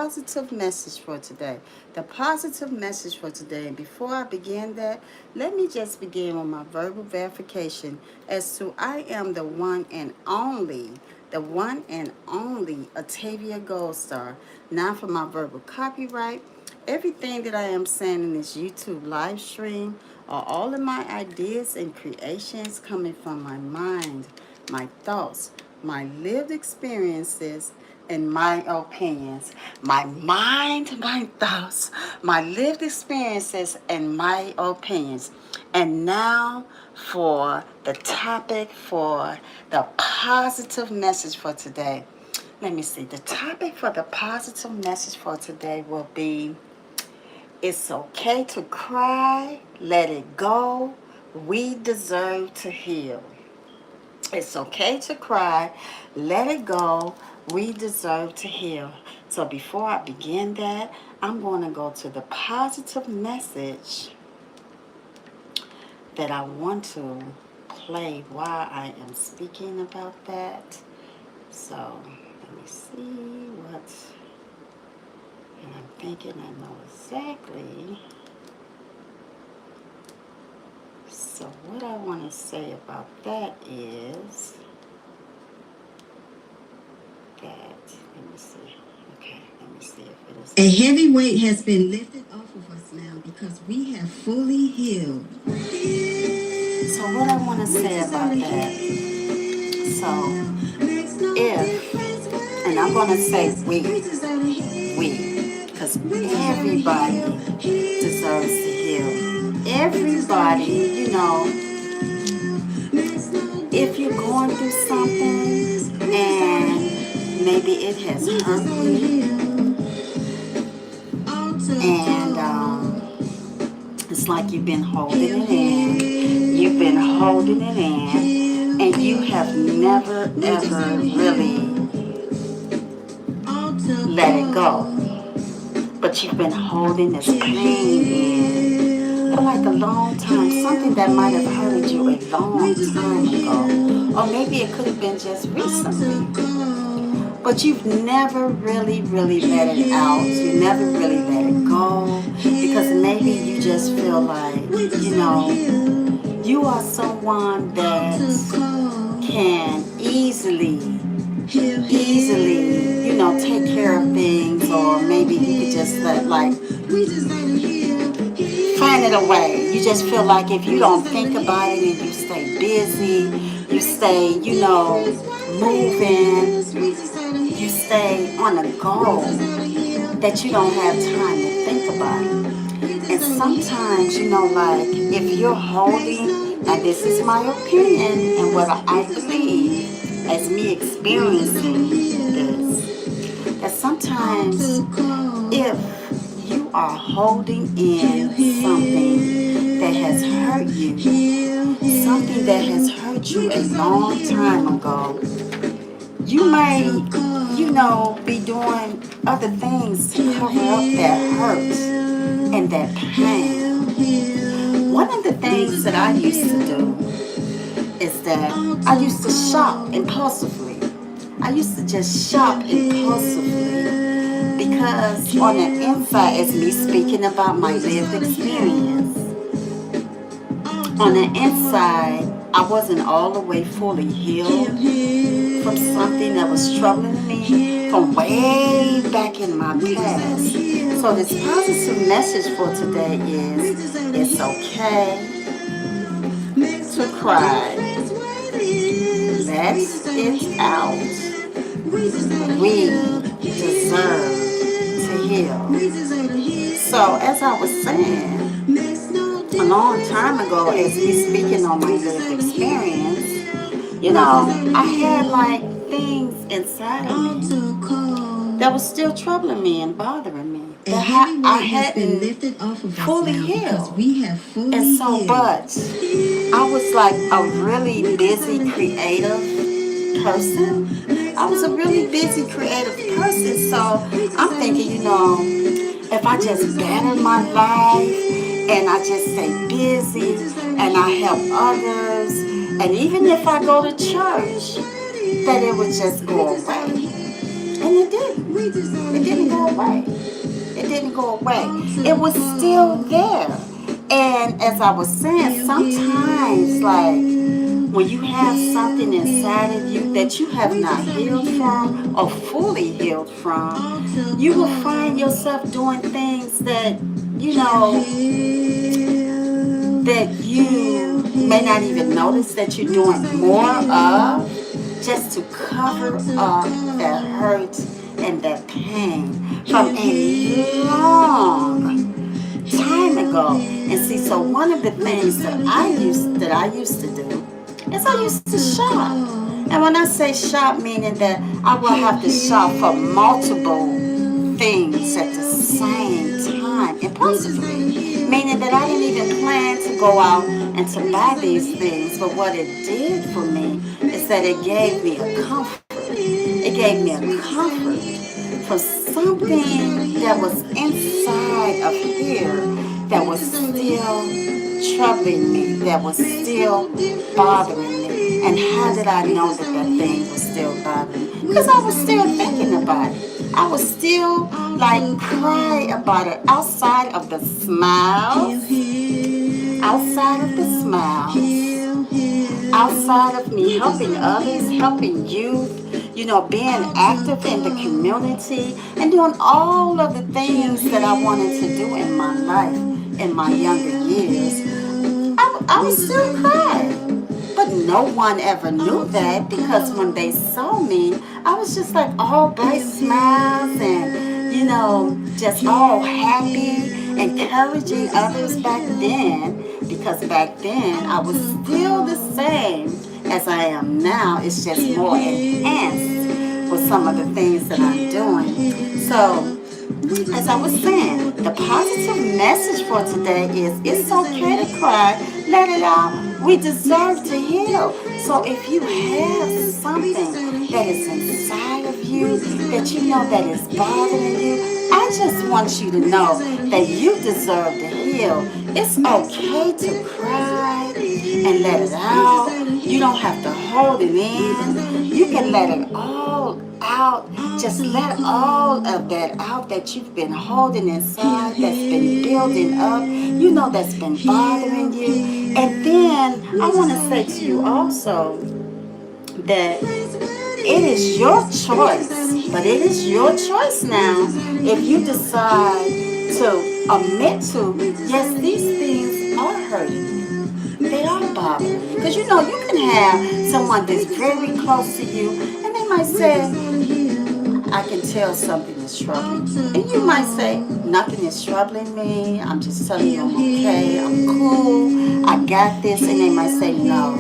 positive message for today. The positive message for today. And before I begin that, let me just begin with my verbal verification as to I am the one and only Atavia Gold Star. Now for my verbal copyright. Everything that I am saying in this YouTube live stream are all of my ideas and creations coming from my mind, my thoughts, my lived experiences, and my opinions. My mind, my thoughts, my lived experiences, and my opinions. And now for the topic for the positive message for today. Let me see. The topic for the positive message for today will be: it's okay to cry, let it go. We deserve to heal. It's okay to cry, let it go. We deserve to heal. So before I begin that, I'm going to go to the positive message that I want to play while I am speaking about that. So let me see what, and I'm thinking I know exactly. So what I want to say about that is that, let me see. Okay, let me see if it is. A heavy weight has been lifted off of us now because we have fully healed. So what I want to say about that, so if, and I'm going to say we, because everybody deserves to heal. Everybody, if you're going through something and maybe it has hurt you, and it's like you've been holding it in, and you have never ever really let it go. But you've been holding this pain in for like a long time, something that might have hurt you a long time ago, or maybe it could have been just recently. But you've never really let it out. You never really let it go because maybe you just feel like, you are someone that can easily, take care of things, or maybe you could just find it away. You just feel like if you don't think about it and you stay busy, you stay, moving, you stay on a goal, that you don't have time to think about it. And sometimes, if you're holding, now this is my opinion and what I believe as me experiencing this, that sometimes if you are holding in something that has hurt you, something that has hurt you a long time ago, you may, be doing other things to cover up that hurt and that pain. One of the things that I used to do is that I used to shop impulsively. I used to just shop impulsively because on the inside, as me speaking about my lived experience, on the inside, I wasn't all the way fully healed from something that was troubling me from way back in my past. So this positive message for today is, it's okay to cry. Let it out. We deserve to heal. So as I was saying, a long time ago, as me speaking on my lived experience, I had like things inside of me that was still troubling me and bothering me. That I hadn't fully healed. And so, but I was like a really busy creative person. I was a really busy creative person. So I'm thinking, if I just better my life and I just stay busy and I help others, and even if I go to church, that it would just go away. And it didn't. It didn't go away. It didn't go away. It was still there. And as I was saying, sometimes, like, when you have something inside of you that you have not healed from or fully healed from, you will find yourself doing things that, you know, that you may not even notice that you're doing more of, just to cover up that hurt and that pain from a long time ago. And see, so one of the things that I used to do is I used to shop. And when I say shop, meaning that I will have to shop for multiple things at the same time, impulsively, meaning that I didn't even plan to go out and to buy these things. But what it did for me is that it gave me a comfort. It gave me a comfort for something that was inside of here that was still troubling me, that was still bothering me. And how did I know that that thing was still bothering me? Because I was still thinking about it. I was still like cry about it outside of the smiles, outside of the smiles, outside of me helping others, helping youth, you know, being active in the community and doing all of the things that I wanted to do in my life in my younger years. I was still crying. But no one ever knew that, because when they saw me, I was just like all bright smiles and, you know, just all happy, encouraging others back then. Because back then I was still the same as I am now. It's just more enhanced with some of the things that I'm doing. So, as I was saying, the positive message for today is it's okay to cry. Let it out. We deserve to heal. So if you have something that is inside of you that you know that is bothering you, I just want you to know that you deserve to heal. It's okay to cry and let it out. You don't have to hold it in. You can let it all out. Just let all of that out that you've been holding inside, that's been building up, you know, that's been bothering you. And then I want to say to you also that it is your choice, but it is your choice now if you decide to admit to, yes, these things are hurting you. They are bothering you. Because you know, you can have someone that's very close to you and they might say, I can tell something is troubling you. And you might say, nothing is troubling me. I'm just telling you I'm okay. I'm cool. I got this. And they might say, no,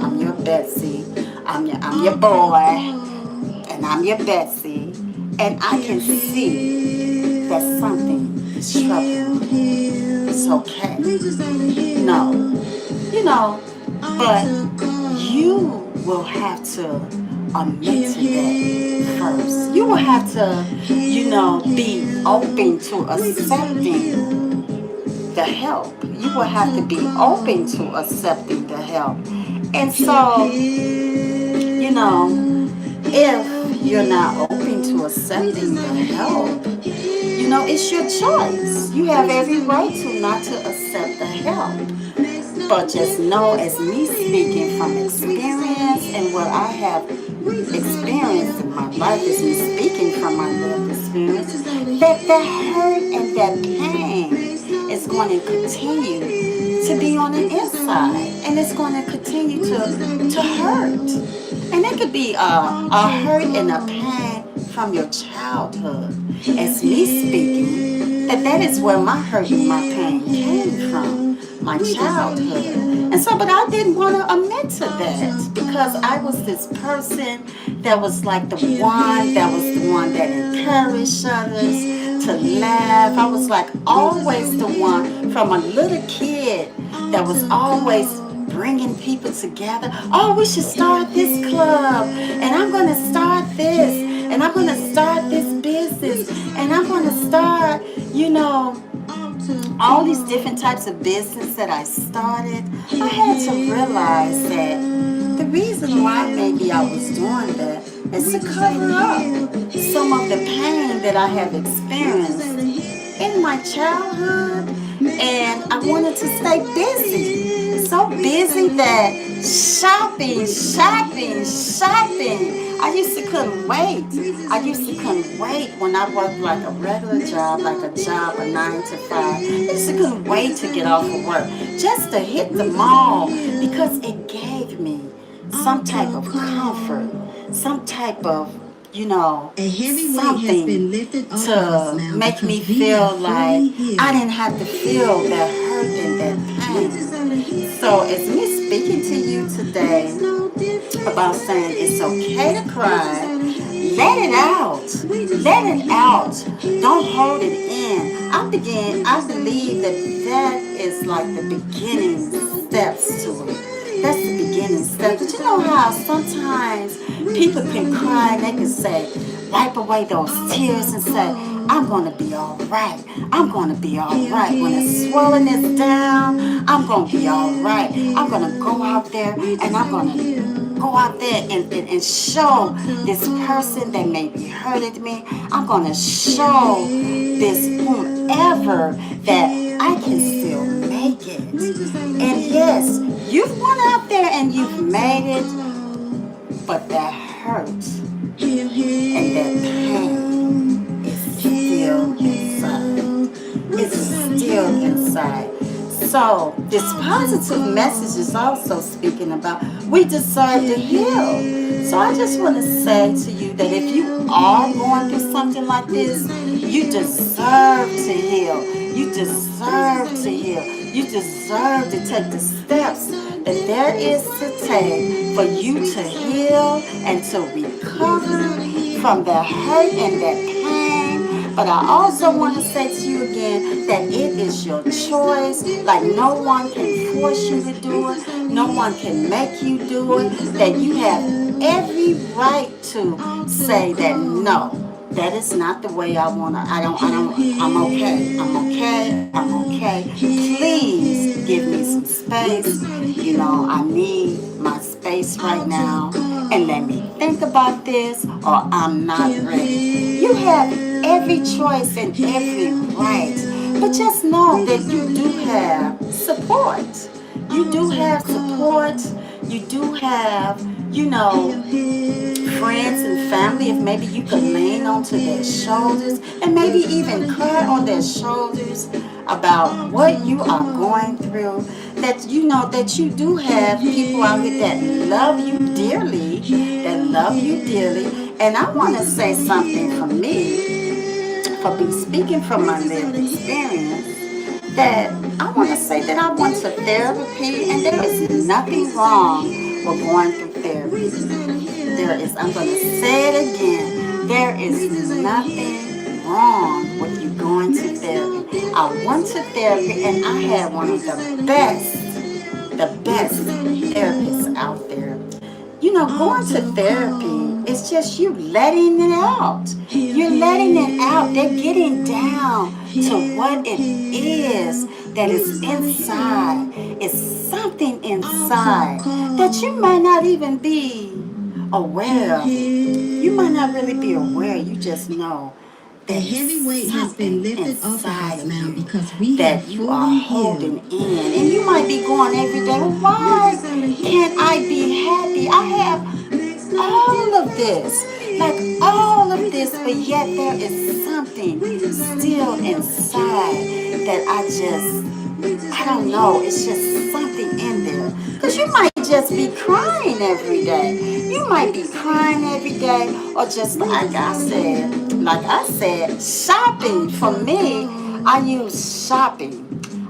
I'm your Betsy. I'm your boy. And I'm your Betsy. And I can see that something is troubling you. It's okay. No. You know, but you will have to admit to that first. You will have to, you know, be open to accepting the help. You will have to be open to accepting the help. And so, you know, if you're not open to accepting the help, you know, it's your choice. You have every right to not to accept the help. But just know, as me speaking from experience and what I have experienced in my life, is me speaking from my lived experience, that the hurt and that pain is going to continue to be on the inside, and it's going to continue to hurt. And it could be a hurt and a pain from your childhood. As me speaking, that is where my hurt and my pain came from. My childhood. And so, but I didn't want to admit to that, because I was this person that was like the one that encouraged others to laugh. I was like always the one from a little kid that was always bringing people together. Oh, we should start this club, and I'm going to start this, and I'm going to start this business, and I'm going to start, you know, all these different types of business that I started. I had to realize that the reason why maybe I was doing that It's to cover up some of the pain that I have experienced in my childhood, and I wanted to stay busy. So busy that shopping. I used to couldn't wait. I used to couldn't wait when I worked like a regular job, like a job, a 9 to 5. I used to couldn't wait to get off of work just to hit the mall because it gave me some type of comfort, some type of, A heavy weight has something been lifted off of us to now make me because we feel have like fully healed. I didn't have to feel that hurt and that pain. So it's me speaking to you today about saying it's okay to cry. Let it out. Let it out. Don't hold it in. I believe that is like the beginning steps to it. That's the beginning steps. But you know how sometimes people can cry and they can say, wipe away those tears and say, I'm going to be all right. I'm going to be all right. When the swelling is down, I'm going to be all right. I'm going to go out there and I'm going to go out there and show this person that may be hurting me. I'm going to show this whomever that I can still make it. And yes, you've went out there and you've made it, but that hurt and that pain is still inside. It's still inside. So this positive message is also speaking about we deserve to heal. So I just want to say to you that if you are going through something like this, you deserve to heal. You deserve to heal. You deserve to take the steps that there is to take for you to heal and to recover from the hurt and that pain. But I also want to say to you again that it is your choice. Like no one can force you to do it. No one can make you do it. That you have every right to say that no. That is not the way I wanna. I'm okay. I'm okay. Please give me some space. I need my space right now. And let me think about this or I'm not ready. You have every choice and every right. But just know that you do have support. You do have support. You do have, friends and family, if maybe you could lean onto their shoulders and maybe even cry on their shoulders about what you are going through, that you do have people out here that love you dearly. And I want to say something from me, for be speaking from my lived experience, that I want to say that I went to therapy and there is nothing wrong with going through therapy. I'm going to say it again, there is nothing wrong with you going to therapy. I went to therapy and I had one of the best therapists out there. Going to therapy, it's just you letting it out. You're letting it out. They're getting down to what it is that is inside. It's something inside that you might not even be aware of. You might not really be aware. You just know A that heavy weight has been lifted off of us now because we that have you are fully holding healed. in. And you might be going every day, why can't I be happy? I have all of this, like all of this, but yet there is something still inside that I don't know, it's just something in there. Because you might just be crying every day. You might be crying every day, or just like I said, shopping. For me, I use shopping.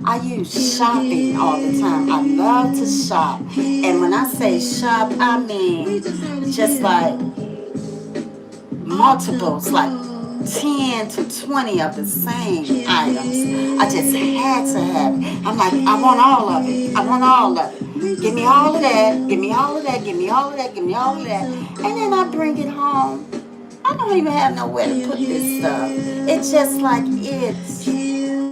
I use shopping all the time. I love to shop. And when I say shop, I mean just like multiples, like 10 to 20 of the same items. I just had to have it. I'm like, I want all of it. I want all of it. Give me all of that. Give me all of that. Give me all of that. Give me all of that. And then I bring it home. I don't even have nowhere to put this stuff. It's just like it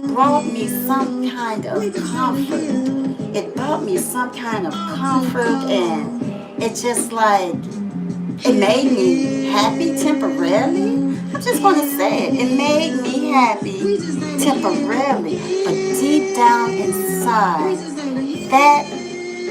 brought me some kind of comfort. It brought me some kind of comfort, and it's just like It made me happy temporarily. I'm just going to say it. It made me happy temporarily. But deep down inside, that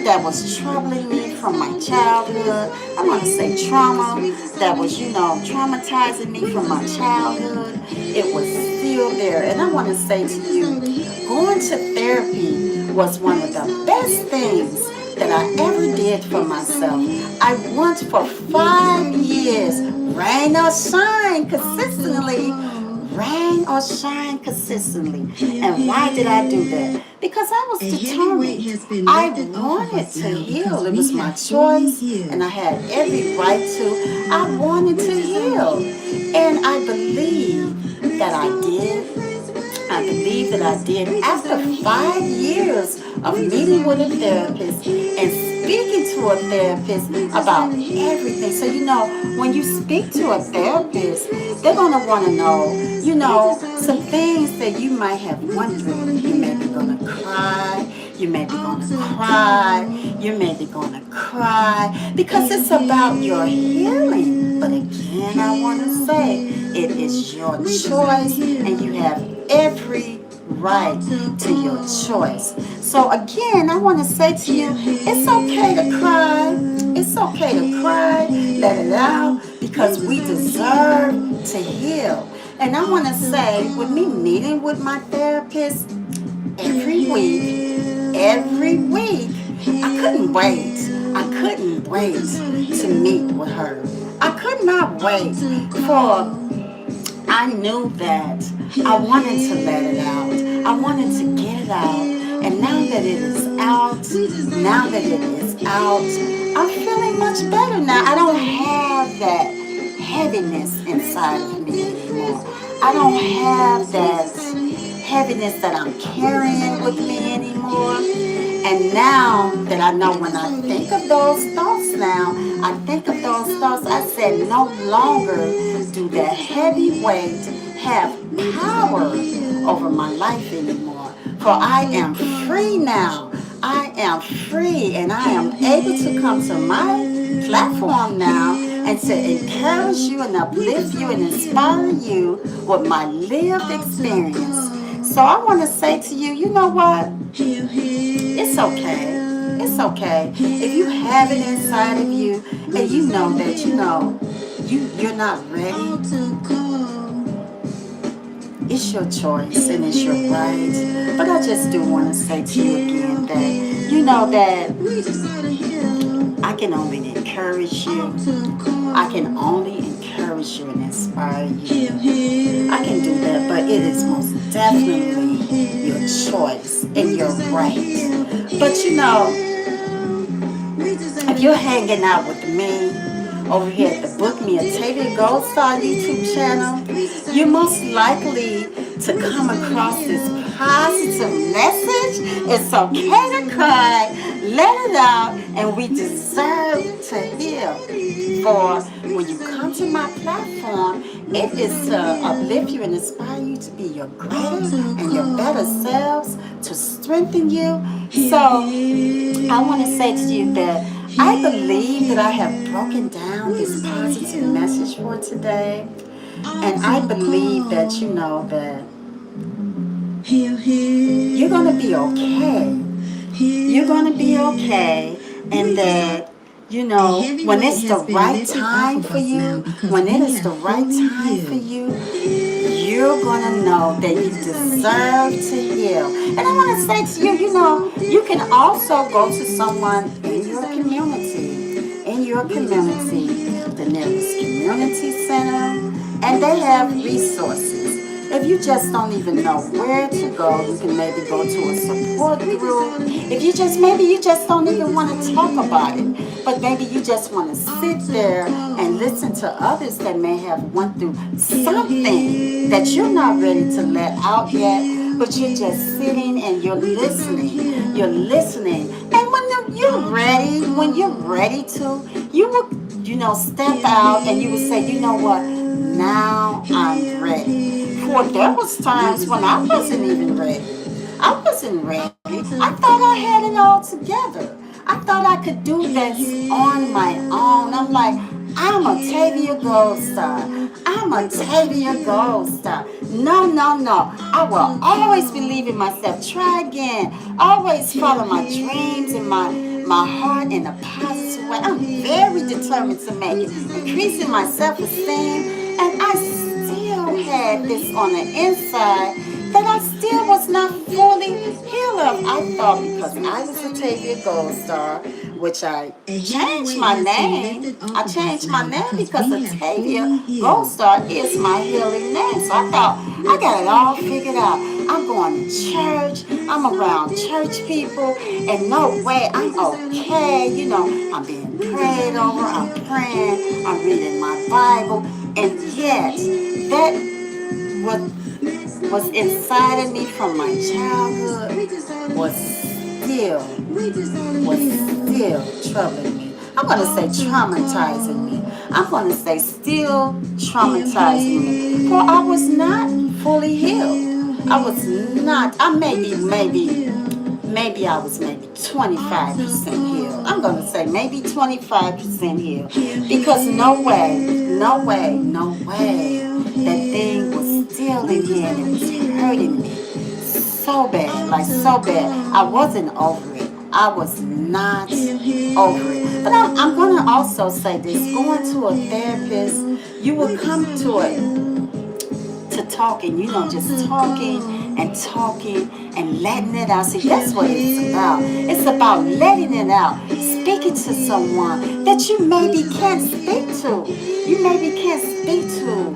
that was troubling me from my childhood. I'm going to say trauma that was, traumatizing me from my childhood. It was still there. And I want to say to you, going to therapy was one of the best things that I ever did for myself. I went for 5 years, rain or shine, consistently rain or shine consistently. And why did I do that? Because I was determined. I wanted to heal. It was my choice, and I had every right to. I wanted to heal. And I believe that I did. I believe that I did. After 5 years of meeting with a therapist and speaking to a therapist about everything. So, when you speak to a therapist, they're going to want to know, some things that you might have went through. You may be going to cry. You may be going to cry. You may be going to cry because it's about your healing. But again, I want to say it is your choice and you have every right to your choice. So again, I want to say to you, it's okay to cry. It's okay to cry. Let it out because we deserve to heal. And I want to say, with me meeting with my therapist every week, I couldn't wait. I couldn't wait to meet with her. I could not wait for I knew that I wanted to let it out. I wanted to get it out. And now that it is out, I'm feeling much better now. I don't have that heaviness inside of me anymore. I don't have that heaviness that I'm carrying with me anymore. And now that I know when I think of those thoughts I said no longer do that heavy weight have power over my life anymore. For I am free now. I am free and I am able to come to my platform now and to encourage you and uplift you and inspire you with my lived experience. So I want to say to you, you know what? It's okay. It's okay. If you have it inside of you and you know that you're not ready, it's your choice and it's your right. But I just do want to say to you again that I can only encourage you. I can only encourage you and inspire you. I can do that, but it is most definitely your choice and your right. But if you're hanging out with me over here at the Book Me a Tavia Gold Star YouTube channel, you're most likely to come across this positive message. It's okay to cry, let it out, and we deserve to heal. For when you come to my platform, it is to uplift you and inspire you to be your greater and your better selves, to strengthen you. So I want to say to you that I believe that I have broken down this positive message for today. And I believe that that you're going to be okay. You're going to be okay. And that, when it's the right time for you, when it is the right time for you, you're going to know that you deserve to heal. And I want to say to you, you can also go to someone in your community, the nearest community center, and they have resources. If you just don't even know where to go, you can maybe go to a support group. Maybe you just don't even want to talk about it, but maybe you just want to sit there and listen to others that may have went through something that you're not ready to let out yet, but you're just sitting and you're listening. You're listening. And when you're ready to, you will, step out and you will say, you know what, now I'm ready. For there was times when I wasn't even ready. I wasn't ready. I thought I had it all together. I thought I could do this on my own. I'm like, I'm a Tavia Gold Star. I'm a Tavia Gold Star. No, no, no. I will always believe in myself. Try again. Always follow my dreams and my heart in a positive way. I'm very determined to make it. Increasing my self-esteem. And I still had this on the inside that I still was not fully healed of. I thought because I was a Tavia Gold Star, which I changed my name. I changed my name because Octavia Gold Star is my healing name. So I thought I got it all figured out. I'm going to church. I'm around church people. And no way, I'm okay. You know, I'm being prayed over. I'm praying. I'm reading my Bible. And yet, that was inside of me from my childhood was still troubling me. I'm going to say traumatizing me. I'm going to say still traumatizing me. For I was not fully healed. I was not. I maybe I was maybe 25% healed. I'm going to say maybe 25% healed. Because no way, that thing was still in here and it was hurting me so bad, like so bad. I wasn't over it. I was not over it. But I'm going to also say this. Going to a therapist, you will come to talking, just talking and letting it out. See, that's what it's about. It's about letting it out, speaking to someone that you maybe can't speak to. You maybe can't speak to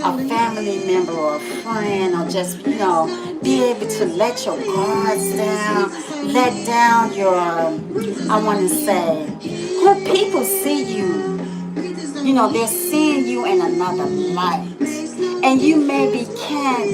a family member or a friend, or just, be able to let your guards down, let down your, I want to say, who people see you. They're seeing you in another light. And you maybe can't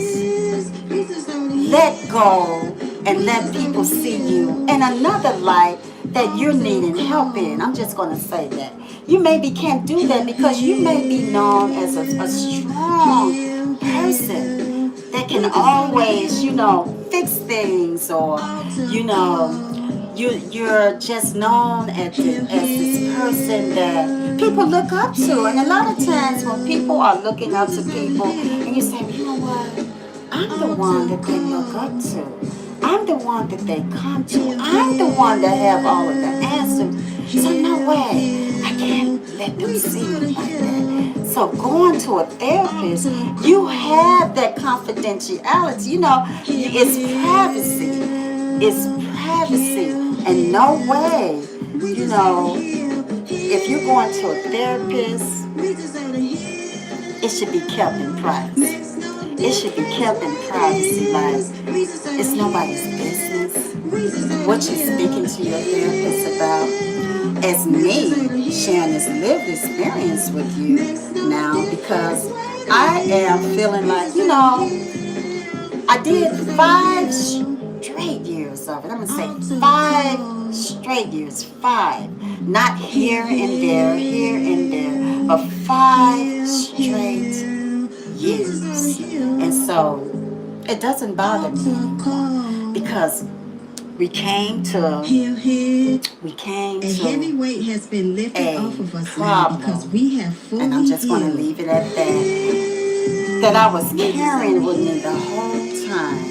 let go and let people see you in another light that you're needing help in. I'm just going to say that. You maybe can't do that because you may be known as a strong person that can always, fix things, or, you're just known as this person that people look up to. And a lot of times when people are looking up to people and you say, you know what, I'm the one that they look up to. I'm the one that they come to. I'm the one that have all of the answers. So no way, I can't let them see me like that. So going to a therapist, you have that confidentiality. It's privacy. It's privacy. And no way, if you're going to a therapist, it should be kept in privacy. It should be kept in privacy. Like, it's nobody's business what you're speaking to your therapist about. As me sharing this lived experience with you now, because I am feeling like, I did 5 straight years of it. I'm going to say 5 straight years. 5. Not here and there, but 5 straight years. And so it doesn't bother me anymore, because we came to a heavy weight has been lifted off of us problem, now, because we have fully and I'm just going to leave it at that I was carrying with me the whole time.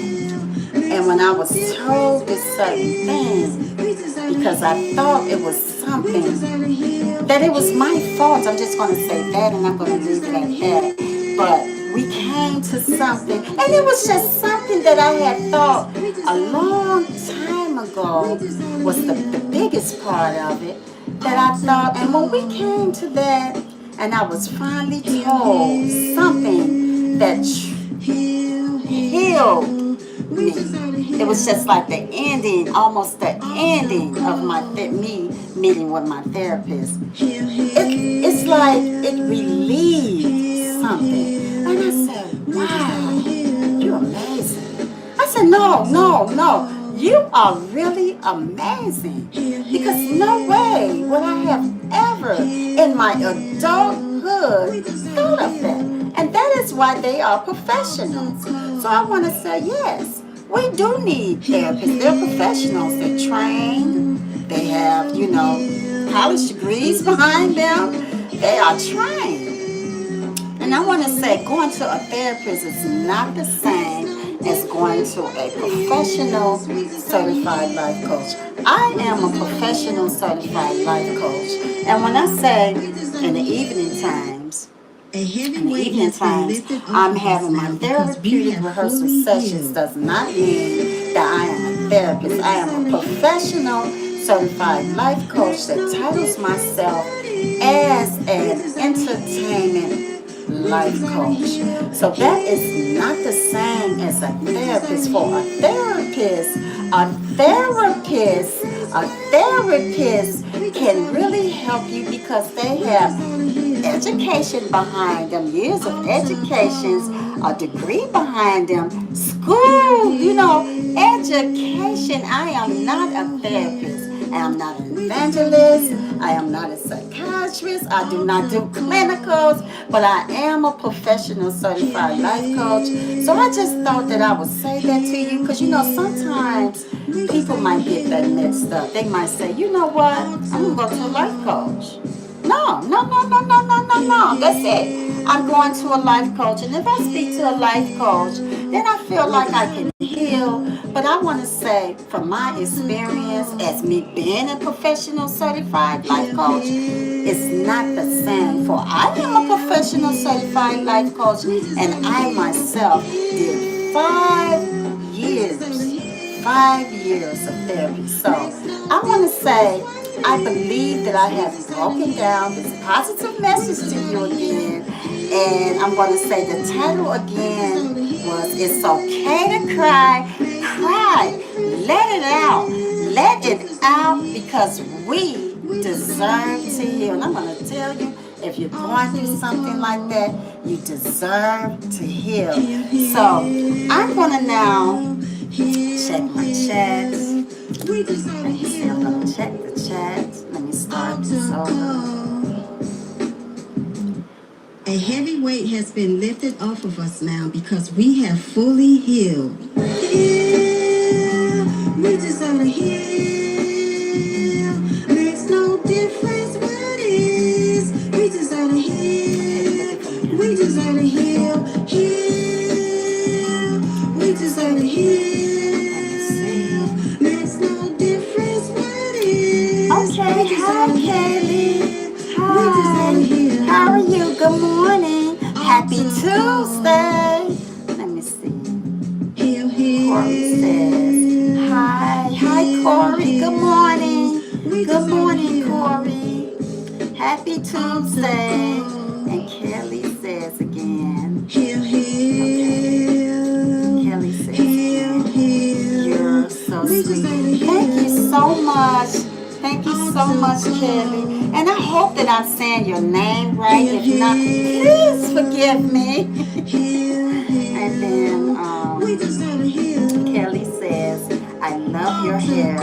And when I was told this certain thing, because I thought it was something, that it was my fault, I'm just going to say that, and I'm going to leave it at that. But we came to something, and it was just something that I had thought a long time ago was the biggest part of it, that I thought. And when we came to that, and I was finally told something that healed me, it was just like the ending, almost the ending of me meeting with my therapist. It's like it relieved something. And I said, wow, you're amazing. I said, no, you are really amazing. Because no way would I have ever in my adulthood thought of that. And that is why they are professionals. So I want to say, yes, we do need therapists. They're professionals. They're trained. They have, college degrees behind them. They are trained. And I want to say going to a therapist is not the same as going to a professional certified life coach. I am a professional certified life coach. And when I say in the evening times, I'm having my therapeutic rehearsal sessions does not mean that I am a therapist. I am a professional certified life coach that titles myself as an entertainment life coach. So that is not the same as a therapist. For a therapist can really help you because they have education behind them, years of educations, a degree behind them, school, education. I am not a therapist. I am not an evangelist. I am not a psychiatrist. I do not do clinicals, but I am a professional certified life coach. So I just thought that I would say that to you because sometimes people might get that mixed up. They might say, you know what, I'm going to go to a life coach. No, no, no, no, no, no, no, no. That's it. I'm going to a life coach. And if I speak to a life coach, then I feel like I can heal. But I want to say, from my experience as me being a professional certified life coach, it's not the same. For I am a professional certified life coach, and I myself did 5 years of therapy. So I want to say, I believe that I have broken down this positive message to you again. And I'm going to say the title again was It's Okay to Cry. Cry. Let it out. Let it out because we deserve to heal. And I'm going to tell you, if you're going through something like that, you deserve to heal. So I'm going to now check my chats. Let me see, I'm going to check the chats. Let me start this over. A heavy weight has been lifted off of us now because we have fully healed. Heal. We just want to heal. Makes no difference what it is. We just want to heal. We just want to heal. Heal. We just want to heal. Makes no difference what it is. Okay, hi Kaylee. Hi. How are you? Good morning. Happy Tuesday. Let me see. Corey says, hi. Hi, Corey. Good morning. Good morning, Corey. Happy Tuesday. And Kelly says again. Okay. Kelly says again. You're so sweet. Thank you so much. Thank you so much, Kelly. And I hope that I'm saying your name right. If not, please forgive me. And then Kelly says, I love your hair.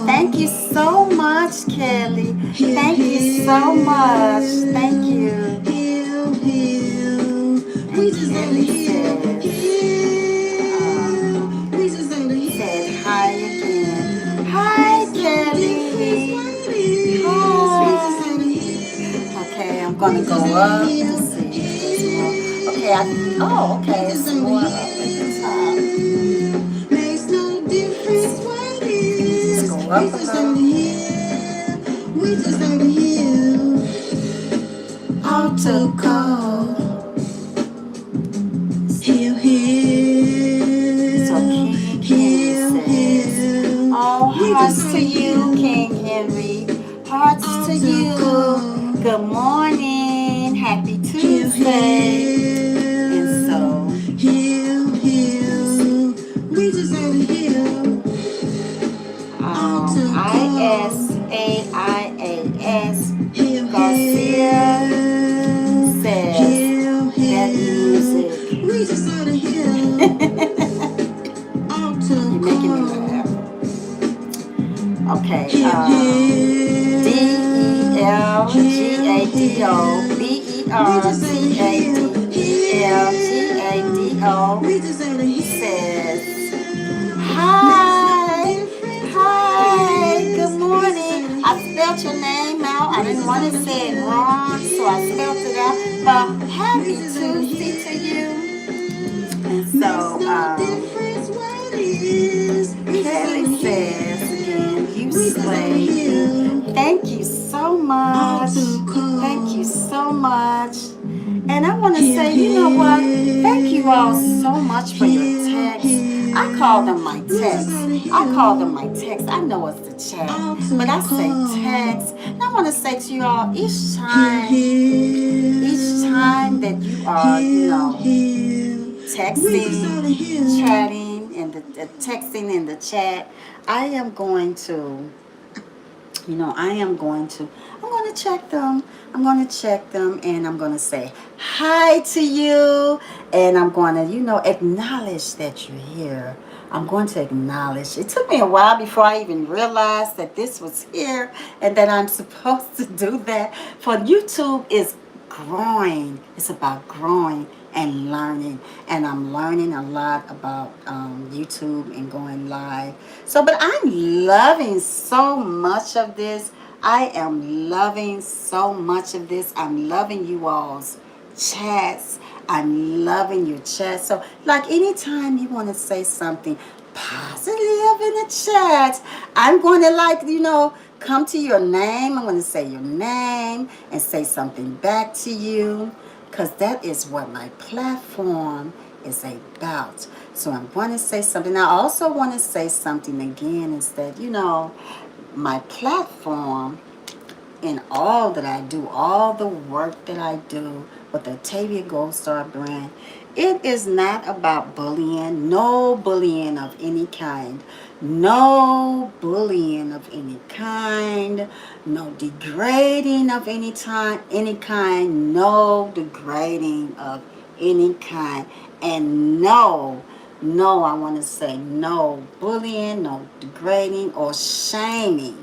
Thank you so much, Kelly. Thank you so much. Thank you. And Kelly said hi again. Hi, Kelly. Okay, I'm gonna go up to see if there's more. Okay, it's more up at the top. Let's go up a little. Altar call. Heal. So King Henry says, all hearts to you, King Henry. Hearts to you. Good morning. Happy Tuesday. And so, we just want to heal. ISAIAS Garcia says that music. We just want to heal. You're making me laugh. Okay. DELGADELGADO says, hi, good morning. I spelled your name out. I didn't want to say it wrong, so I spelled it out. But happy Tuesday to you. And so, Kelly says again, you slay. Thank you so much. Thank you so much. And I want to say, you know what? Thank you all so much for your texts. I call them my texts. I call them my texts. I know it's the chat, but I say text. And I want to say to you all, each time that you are, texting, chatting, and the texting in the chat, I am going to I'm going to check them. I'm going to check them and I'm going to say hi to you. And I'm going to, acknowledge that you're here. I'm going to acknowledge. It took me a while before I even realized that this was here and that I'm supposed to do that. For YouTube is growing. It's about growing and learning, and I'm learning a lot about YouTube and going live. So, but I'm loving so much of this. I am loving so much of this. I'm loving you all's chats. I'm loving your chat. So, like, anytime you want to say something positive in the chat, I'm going to, come to your name. I'm going to say your name and say something back to you, because that is what my platform is about. So I'm going to say something. I also want to say something again, is that, my platform in all that I do, all the work that I do with the Tavia Gold Star brand, it is not about bullying. No bullying of any kind. No bullying of any kind. No degrading of any kind. No degrading of any kind. And I want to say no bullying, no degrading, or shaming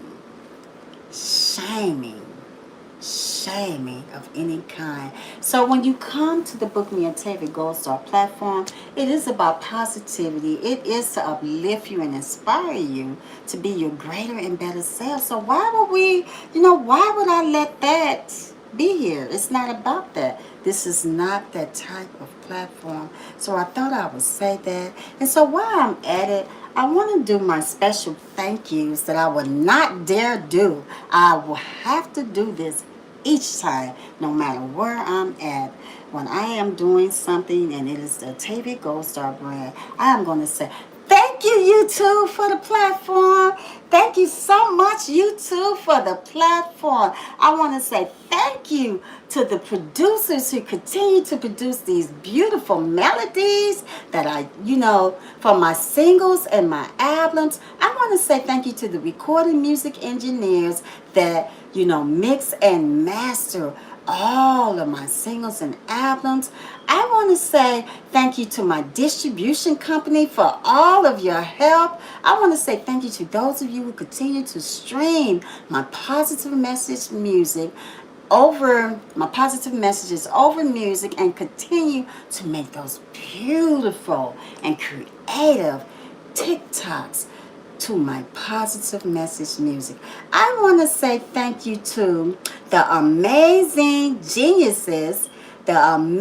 of any kind. So when you come to the Book Me a Tavia Gold Star platform, it is about positivity. It is to uplift you and inspire you to be your greater and better self. So why would I let that be here? It's not about that. This is not that type of platform. So I thought I would say that. And so while I'm at it, I want to do my special thank yous that I will not dare do. I will have to do this each time, no matter where I'm at. When I am doing something and it is the Tavia Gold Star brand, I am going to say, thank you, YouTube, for the platform. Thank you so much, YouTube, for the platform. I want to say thank you to the producers who continue to produce these beautiful melodies that for my singles and my albums. I want to say thank you to the recording music engineers that, mix and master all of my singles and albums. I want to say thank you to my distribution company for all of your help. I want to say thank you to those of you who continue to stream my positive message music over music and continue to make those beautiful and creative TikToks to my positive message music. I want to say thank you to the amazing geniuses. I'm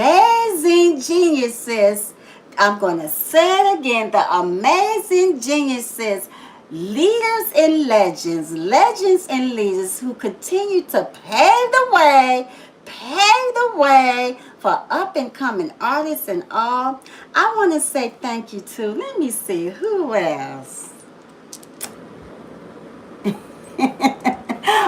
going to say it again. The amazing geniuses, leaders and legends and leaders who continue to pave the way for up and coming artists and all. I want to say thank you to, let me see, who else?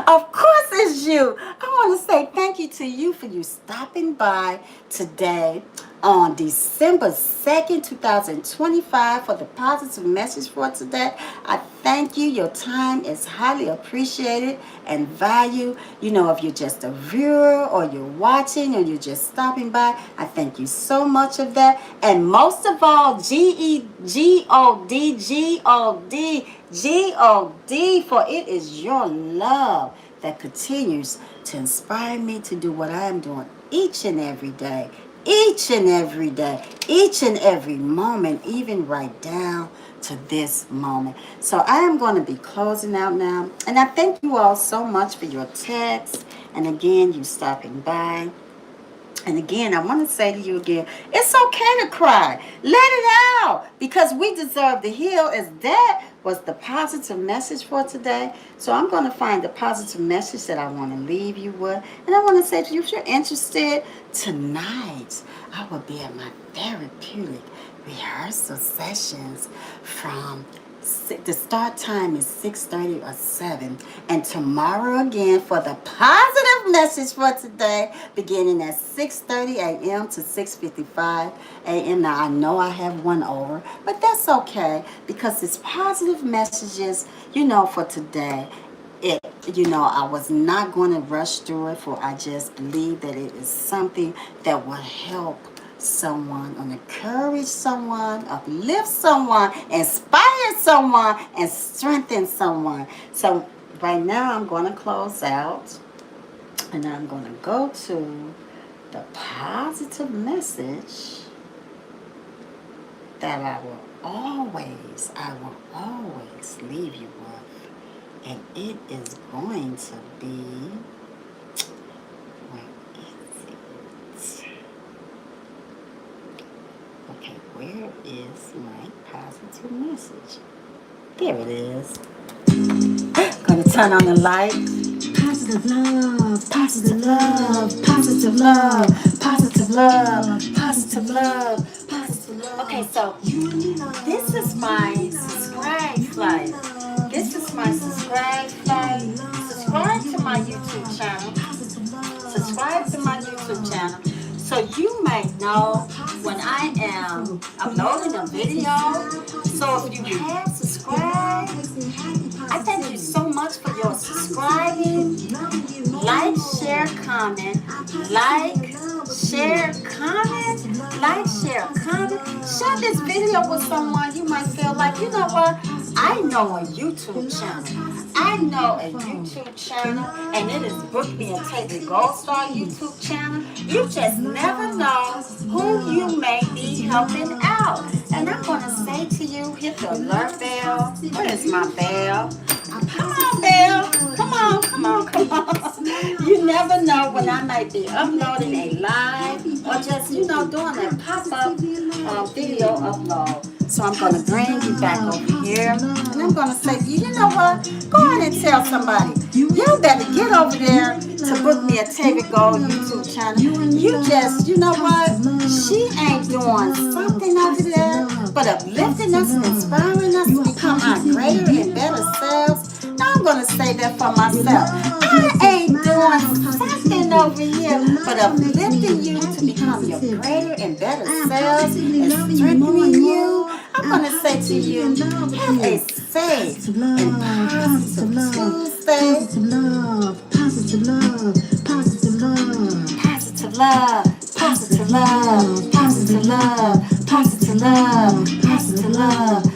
Of course it's you. I want to say thank you to you for you stopping by today on December 2nd, 2025 for the positive message for today. I thank you. Your time is highly appreciated and valued. If you're just a viewer or you're watching or you're just stopping by, I thank you so much of that. And most of all, G-O-D, for it is your love that continues to inspire me to do what I am doing each and every day, each and every moment, even right down to this moment. So I am going to be closing out now. And I thank you all so much for your texts And again, you stopping by. And again, I want to say to you again, it's okay to cry. Let it out because we deserve to heal. As that was the positive message for today. So I'm going to find the positive message that I want to leave you with. And I want to say to you, if you're interested, tonight I will be at my therapeutic rehearsal sessions from the start time is 6:30 or 7. And tomorrow again for the positive message for today, beginning at 6:30 a.m. to 6:55 a.m. Now I know I have one over, but that's okay because it's positive messages, for today. I was not going to rush through it, for I just believe that it is something that will help someone, or encourage someone, uplift someone, inspire someone, and strengthen someone. So right now I'm going to close out, and I'm going to go to the positive message that I will always leave you with. And it is going to be, where is it? Okay, where is my positive message? There it is. Gonna turn on the light. Positive love, positive love, positive love, positive love, positive love, positive love. Okay, so this is my subscribe flight. This is my subscribe flight. Subscribe to my YouTube channel. Subscribe to my YouTube channel so you may know when I am uploading a video. So if you have subscribed, I thank you so much for your subscribing. Like, share, comment. Like, share, comment. Like, share, comment. Share this video with someone you might feel like, you know what? I know a YouTube channel. I know a YouTube channel, and it is Book Me and Take the Gold Star YouTube channel. You just never know who you may be helping out. And I'm going to say to you, hit the alert bell. Where is my bell? Come on, bell. Come on, come on, come on. You never know when I might be uploading a live or just, doing a pop-up video upload. So I'm going to bring you back over here. And I'm going to say, you know what? Go on and tell somebody. You better get over there to Book Me a Taylor Gold YouTube channel. You just, you know what? She ain't doing something over there, but uplifting us and inspiring us to become our greater and better selves. Now I'm going to say that for myself. I ain't doing something over here, but uplifting you to become your greater and better selves and strengthening you. I'm going to say to you, have a safe and positive Tuesday. Positive love, positive love, positive love, positive love, positive love, positive love, positive love, positive love.